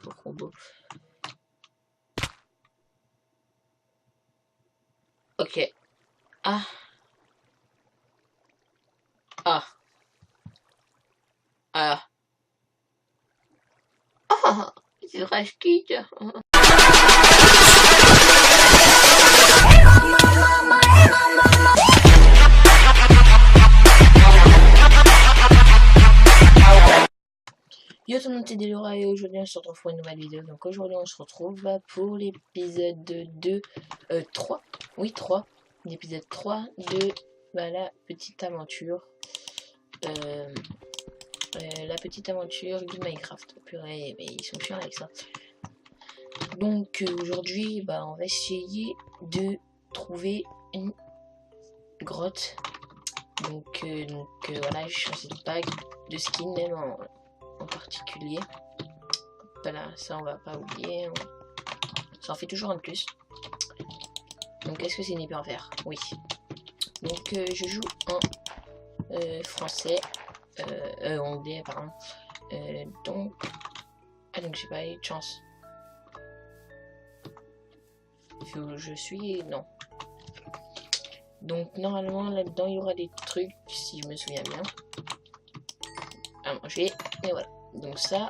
pour combo. Ok. Ah. Ah. Ah. Ah. C'est drastique. Yo tout le monde, c'est Delora et aujourd'hui on se retrouve pour une nouvelle vidéo. Donc aujourd'hui on se retrouve pour l'épisode 2, 3, oui 3, l'épisode 3 de la petite aventure. La petite aventure du Minecraft. Purée, mais ils sont chiants avec ça. Donc aujourd'hui on va essayer de trouver une grotte. Donc voilà, j'ai changé de bague, de skin même en particulier. Voilà, ça on va pas oublier. Ça en fait toujours un de plus. Donc est-ce que c'est une épée en fer? Oui. Donc je joue en français. Anglais pardon. Donc j'ai pas eu de chance. Je suis... non. Donc normalement là-dedans il y aura des trucs si je me souviens bien. À manger. Et voilà. Donc ça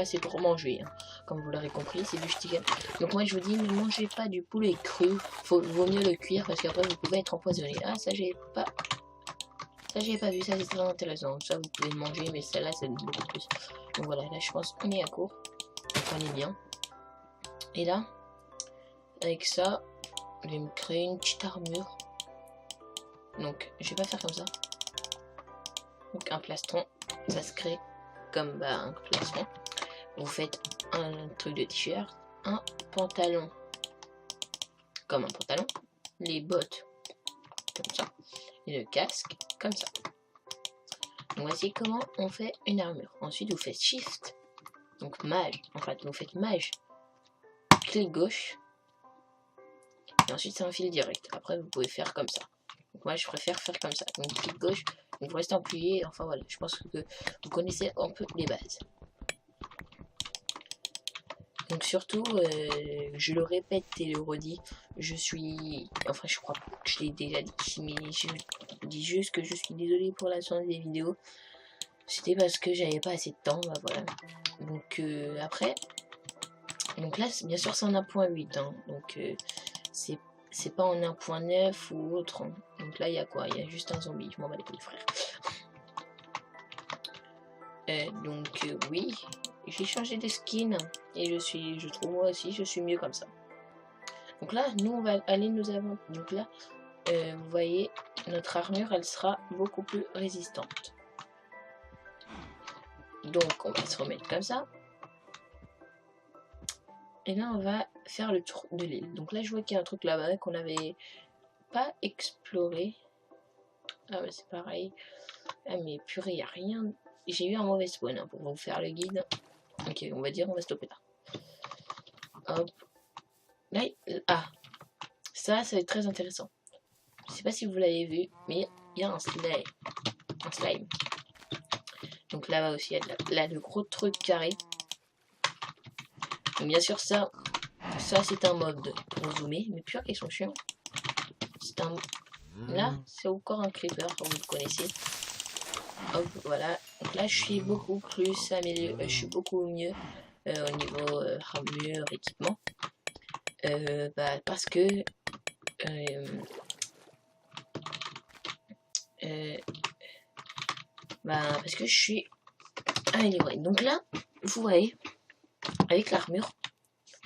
c'est pour manger. Hein. Comme vous l'aurez compris, c'est du chicken. Donc moi je vous dis, ne mangez pas du poulet cru. Vaut mieux le cuire parce qu'après vous pouvez être empoisonné. Ah ça j'ai pas vu, ça c'est très intéressant. Ça vous pouvez le manger, mais celle-là c'est beaucoup plus. Donc voilà, là je pense qu'on est à court. Donc on est bien. Et là, avec ça, je vais me créer une petite armure. Donc je vais pas faire comme ça. Donc un plastron, ça se crée comme un plastron. Vous faites un truc de t-shirt, un pantalon comme un pantalon, les bottes comme ça, et le casque comme ça. Donc voici comment on fait une armure. Ensuite vous faites shift, donc mage, en fait vous faites mage, clic gauche, et ensuite c'est un fil direct. Après vous pouvez faire comme ça. Donc moi je préfère faire comme ça, donc clic gauche, donc vous restez appuyé, enfin voilà, je pense que vous connaissez un peu les bases. Donc surtout, je le répète et le redis, je suis... Enfin je crois que je l'ai déjà dit, mais je dis juste que je suis désolée pour la fin des vidéos. C'était parce que j'avais pas assez de temps, bah voilà. Donc après... Donc là, bien sûr c'est en 1.8, hein, donc c'est pas en 1.9 ou autre. Hein. Donc là il y a quoi? Il y a juste un zombie, je m'en bats les couilles frère. Oui... J'ai changé de skin et je trouve moi aussi je suis mieux comme ça. Donc là nous on va aller nous avant. Donc là vous voyez notre armure elle sera beaucoup plus résistante. Donc on va se remettre comme ça. Et là on va faire le tour de l'île. Donc là je vois qu'il y a un truc là-bas qu'on n'avait pas exploré. Ah bah c'est pareil. Ah mais purée y a rien. J'ai eu un mauvais spawn hein, pour vous faire le guide. Ok, on va dire, on va stopper là. Hop. Là, ah, ça va être très intéressant. Je sais pas si vous l'avez vu, mais il y a un slime. Donc là-bas aussi, il y a le gros truc carré. Donc bien sûr, ça c'est un mode pour zoomer, mais pure qu'ils sont chiants. C'est un... Là, c'est encore un creeper, comme vous le connaissez. Hop, voilà. Donc là, je suis beaucoup plus amélioré, je suis beaucoup mieux au niveau armure, équipement. Parce que parce que je suis amélioré. Donc là, vous voyez, avec l'armure,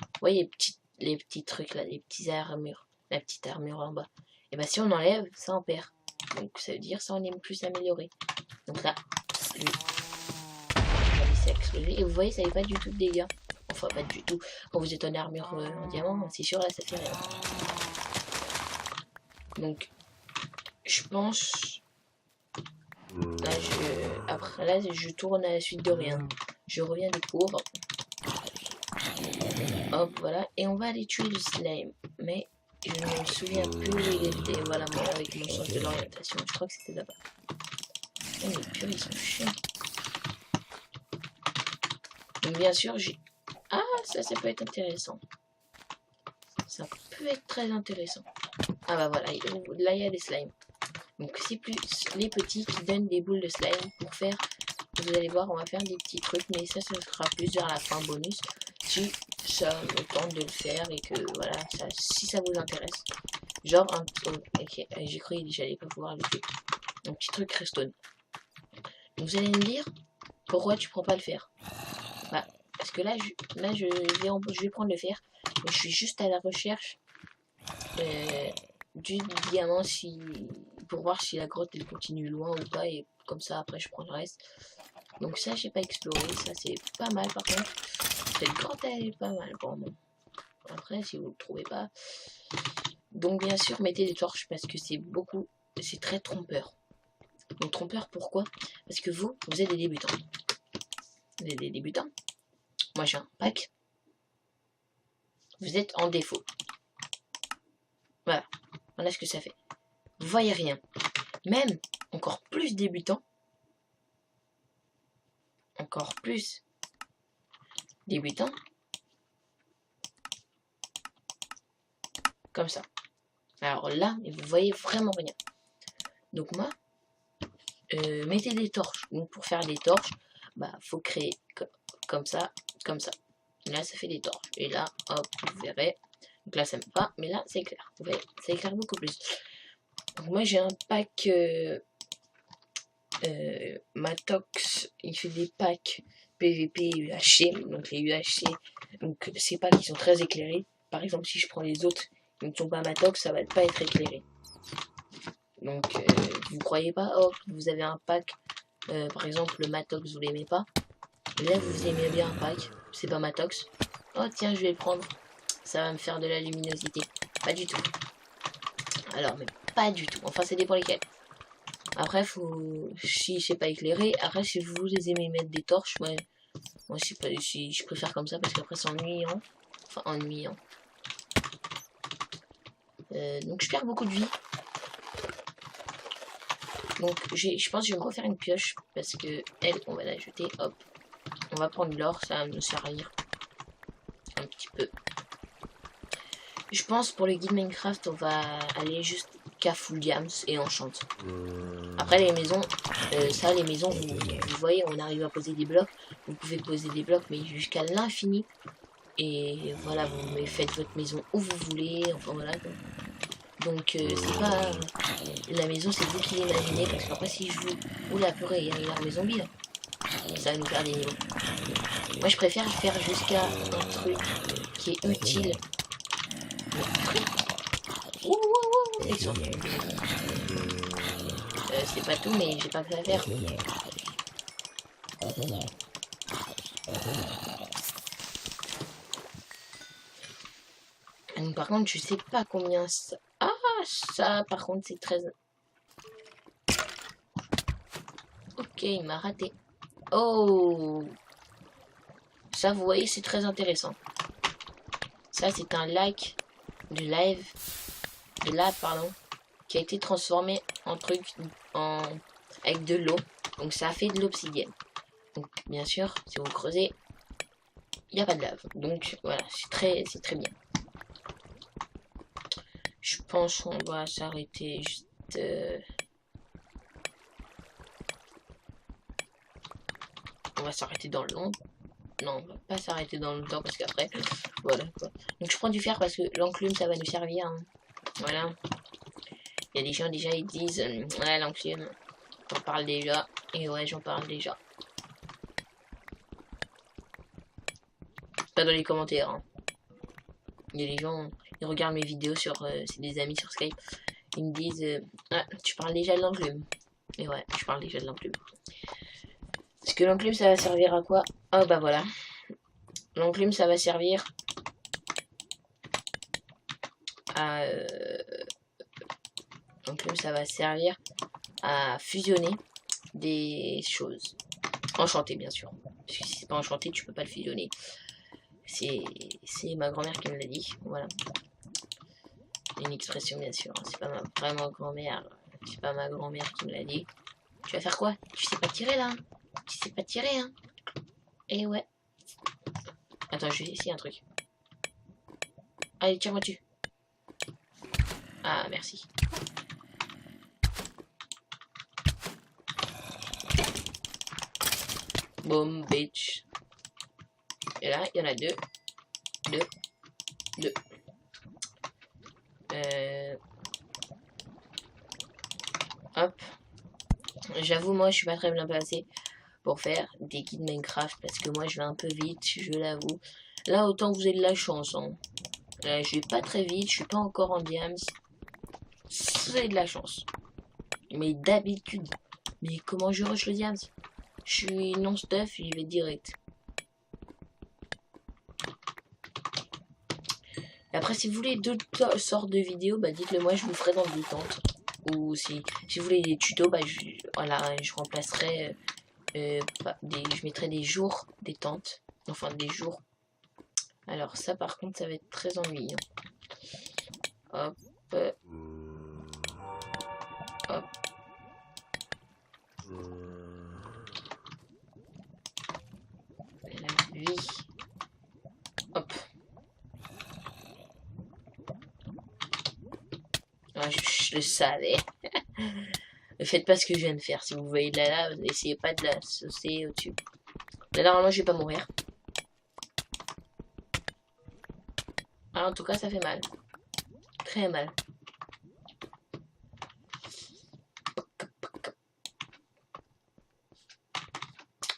vous voyez les petits trucs là, les petits armures, la petite armure en bas. Et bah si on enlève, ça en perd. Donc ça veut dire ça on est plus amélioré. Donc là, lui, s'est explosé. Et vous voyez, ça fait pas du tout de dégâts. Enfin, pas du tout. Quand vous êtes en armure en diamant, c'est sûr, là, ça fait rien. Donc, je pense... Là, après, là, je tourne à la suite de rien. Je reviens des cours. Hop, voilà. Et on va aller tuer le slime. Mais je ne me souviens plus où il était. Voilà, moi, avec mon sens de l'orientation. Je crois que c'était là-bas. Oh, mais purée, ils sont chiants. Donc bien sûr, j'ai... Ah, ça peut être intéressant. Ça peut être très intéressant. Ah bah voilà, là il y a des slimes. Donc c'est plus les petits qui donnent des boules de slime pour faire... Vous allez voir, on va faire des petits trucs, mais ça sera plus vers la fin bonus. Si ça me tente de le faire et que voilà, ça, si ça vous intéresse. Genre un... Ok, j'ai cru que j'allais pas pouvoir le faire. Un petit truc redstone. Vous allez me dire, pourquoi tu prends pas le fer? Bah, parce que là, je vais prendre le fer. Mais je suis juste à la recherche du diamant pour voir si la grotte elle continue loin ou pas. Et comme ça, après, je prends le reste. Donc ça, j'ai pas exploré. Ça, c'est pas mal par contre. Cette grotte, elle est pas mal pour moi. Après, si vous le trouvez pas. Donc bien sûr, mettez des torches parce que c'est très trompeur. Donc trompeur, pourquoi? Parce que vous êtes des débutants. Vous êtes des débutants. Moi, j'ai un pack. Vous êtes en défaut. Voilà. Voilà ce que ça fait. Vous voyez rien. Même encore plus débutant. Encore plus débutant. Comme ça. Alors là, vous voyez vraiment rien. Donc moi, mettez des torches. Donc pour faire des torches, bah faut créer comme ça, comme ça. Là, ça fait des torches. Et là, hop, vous verrez. Donc là, ça me pas, mais là, c'est clair. Vous voyez, ça éclaire beaucoup plus. Donc moi, j'ai un pack Matox. Il fait des packs PVP UHC. Donc les UHC, donc ces packs qui sont très éclairés. Par exemple, si je prends les autres qui ne sont pas Matox, ça va pas être éclairé. Donc vous croyez pas, oh, vous avez un pack, par exemple le Matox, vous l'aimez pas. Là, vous aimez bien un pack, c'est pas Matox. Oh tiens, je vais le prendre. Ça va me faire de la luminosité. Pas du tout. Alors, mais pas du tout. Enfin, ça dépend lesquels. Après, si c'est pas éclairé, après, si vous aimez mettre des torches, ouais. Moi, je préfère comme ça parce qu'après, c'est ennuyant. Enfin, ennuyant. Donc, je perds beaucoup de vie. Donc, je pense que je vais me refaire une pioche parce que elle, on va la jeter. Hop. On va prendre l'or, ça va nous servir un petit peu. Je pense pour le guide Minecraft, on va aller juste qu'à full diams et enchante. Après les maisons, les maisons, vous voyez, on arrive à poser des blocs. Vous pouvez poser des blocs, mais jusqu'à l'infini. Et voilà, vous faites votre maison où vous voulez. Enfin voilà. Donc c'est pas la maison, c'est vous qui l'imaginez. Parce qu'après si je vous... Oula purée, il y a une armée zombie là. Ça va nous faire des niveaux. Moi je préfère faire jusqu'à un truc qui est utile. C'est pas tout, mais j'ai pas fait à faire. Donc, par contre, je sais pas combien ça... Ah, ça, par contre, c'est très... Ok, il m'a raté. Oh! Ça, vous voyez, c'est très intéressant. Ça, c'est un lac de lave, pardon, qui a été transformé en truc, avec de l'eau. Donc, ça a fait de l'obsidienne. Donc, bien sûr, si vous creusez, il n'y a pas de lave. Donc, voilà, c'est très bien. Je pense qu'on doit s'arrêter juste... On va s'arrêter dans le long. Non, on va pas s'arrêter dans le temps parce qu'après, voilà quoi. Donc je prends du fer parce que l'enclume ça va nous servir. Hein. Voilà. Il y a des gens déjà ils disent, ouais l'enclume, j'en parle déjà. Et ouais j'en parle déjà. Pas dans les commentaires. Hein. Il y a des gens, ils regardent mes vidéos sur, c'est des amis sur Skype. Ils me disent, ah tu parles déjà de l'enclume. Et ouais, je parle déjà de l'enclume. Parce que l'enclume ça va servir à quoi? Ah bah voilà. L'enclume ça va servir à... l'enclume ça va servir à fusionner des choses. Enchantées bien sûr. Parce que si c'est pas enchanté, tu peux pas le fusionner. C'est ma grand-mère qui me l'a dit. Voilà. Une expression bien sûr. C'est pas ma vraiment grand-mère. C'est pas ma grand-mère qui me l'a dit. Tu vas faire quoi? Tu sais pas tirer là? Tu sais pas tirer hein? Et ouais. Attends, je vais essayer un truc. Allez, tire-moi dessus. Ah, merci. Boom, bitch. Et là, il y en a deux. Deux. Hop. J'avoue, moi, je suis pas très bien placé pour faire des guides Minecraft parce que moi, je vais un peu vite, je l'avoue. Là, autant vous avez de la chance. Hein. Là, je vais pas très vite, je suis pas encore en diams. C'est de la chance. Mais d'habitude. Mais comment je rush le diams? Je suis non-stuff, j'y vais direct. Et après, si vous voulez d'autres sortes de vidéos, bah dites-le moi, je vous ferai dans le détente. Ou si vous voulez des tutos, bah je remplacerai, je mettrai des jours détente. Enfin, des jours. Alors ça, par contre, ça va être très ennuyant. Hop. Hop. La vie. Hop. Ah, je le savais. Ne faites pas ce que je viens de faire. Si vous voyez de la lave, n'essayez pas de la saucer au-dessus. Là, normalement, je vais pas mourir. Ah, en tout cas, ça fait mal. Très mal.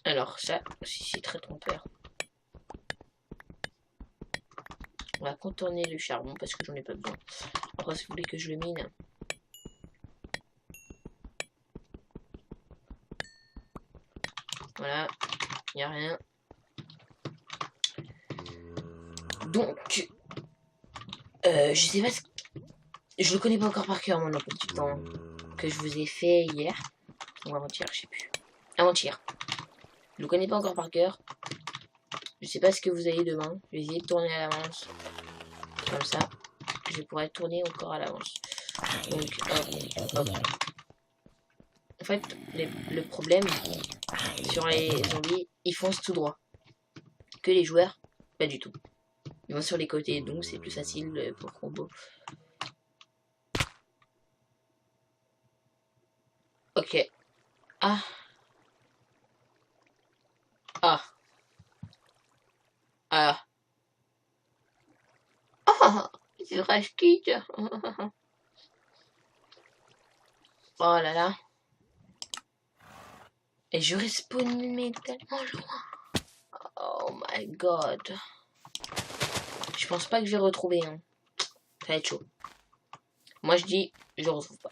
Alors, ça aussi, c'est très trompeur. On va contourner le charbon parce que j'en ai pas besoin. Après, si vous voulez que je le mine. Voilà. Il n'y a rien. Donc, je sais pas ce... Je le connais pas encore par cœur, mon emploi du temps que je vous ai fait hier. Ou avant-hier, je sais plus. Avant-hier. Je le connais pas encore par cœur. Je sais pas ce que vous avez demain. Je vais essayer de tourner à l'avance. Comme ça. Je pourrais tourner encore à l'avance. Donc, hop. En fait, le problème sur les zombies, ils foncent tout droit. Que les joueurs, pas du tout. Ils vont sur les côtés, donc c'est plus facile pour combo. Ok. Ah. Ah. Ah. Ah. C'est rage quitte. Oh là là. Et je respawn mais tellement loin. Oh my god. Je pense pas que je vais retrouver. Hein. Ça va être chaud. Moi je dis, je retrouve pas.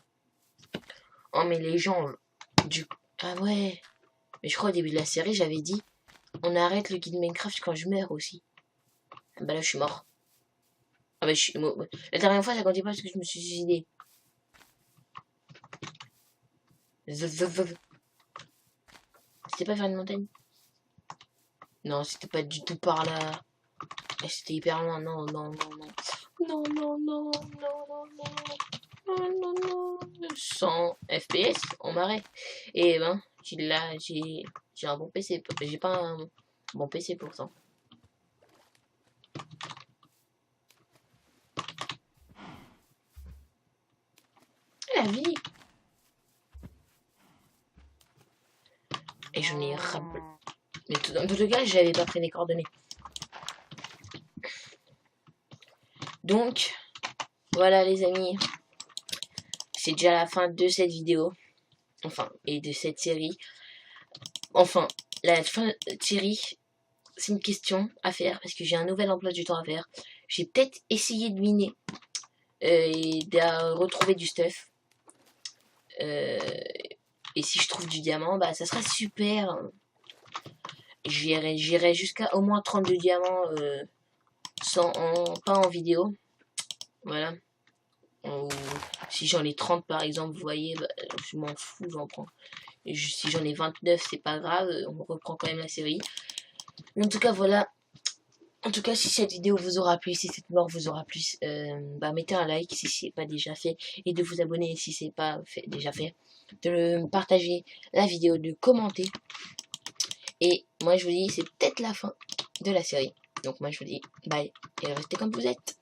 Oh mais les gens, du... Ah ouais. Mais je crois au début de la série, j'avais dit, on arrête le guide Minecraft quand je meurs aussi. Bah là je suis mort. Ah bah je suis... La dernière fois ça comptait pas parce que je me suis suicidé. C'était pas vers une montagne? Non, c'était pas du tout par là. C'était hyper loin. Non, non, non, non. Non, non, non, non, non, non. Non, non, non. 100 FPS en marais. Et ben, j'ai un bon PC. J'ai pas un bon PC pourtant. La vie. Et j'en ai rappelé. Mais en tout cas, j'avais pas pris les coordonnées. Donc, voilà les amis. C'est déjà la fin de cette vidéo. Enfin, et de cette série. Enfin, la fin de cette série, c'est une question à faire parce que j'ai un nouvel emploi du temps à faire. J'ai peut-être essayé de miner et de retrouver du stuff. Et si je trouve du diamant, bah ça sera super. J'irai jusqu'à au moins 32 diamants pas en vidéo. Voilà. Ou si j'en ai 30 par exemple, vous voyez, bah, je m'en fous, j'en prends. Et si j'en ai 29, c'est pas grave, on reprend quand même la série. Mais en tout cas, voilà. En tout cas, si cette vidéo vous aura plu, si cette mort vous aura plu, bah mettez un like si c'est pas déjà fait. Et de vous abonner si c'est pas déjà fait. De partager la vidéo, de commenter. Et moi je vous dis, c'est peut-être la fin de la série. Donc moi je vous dis bye et restez comme vous êtes.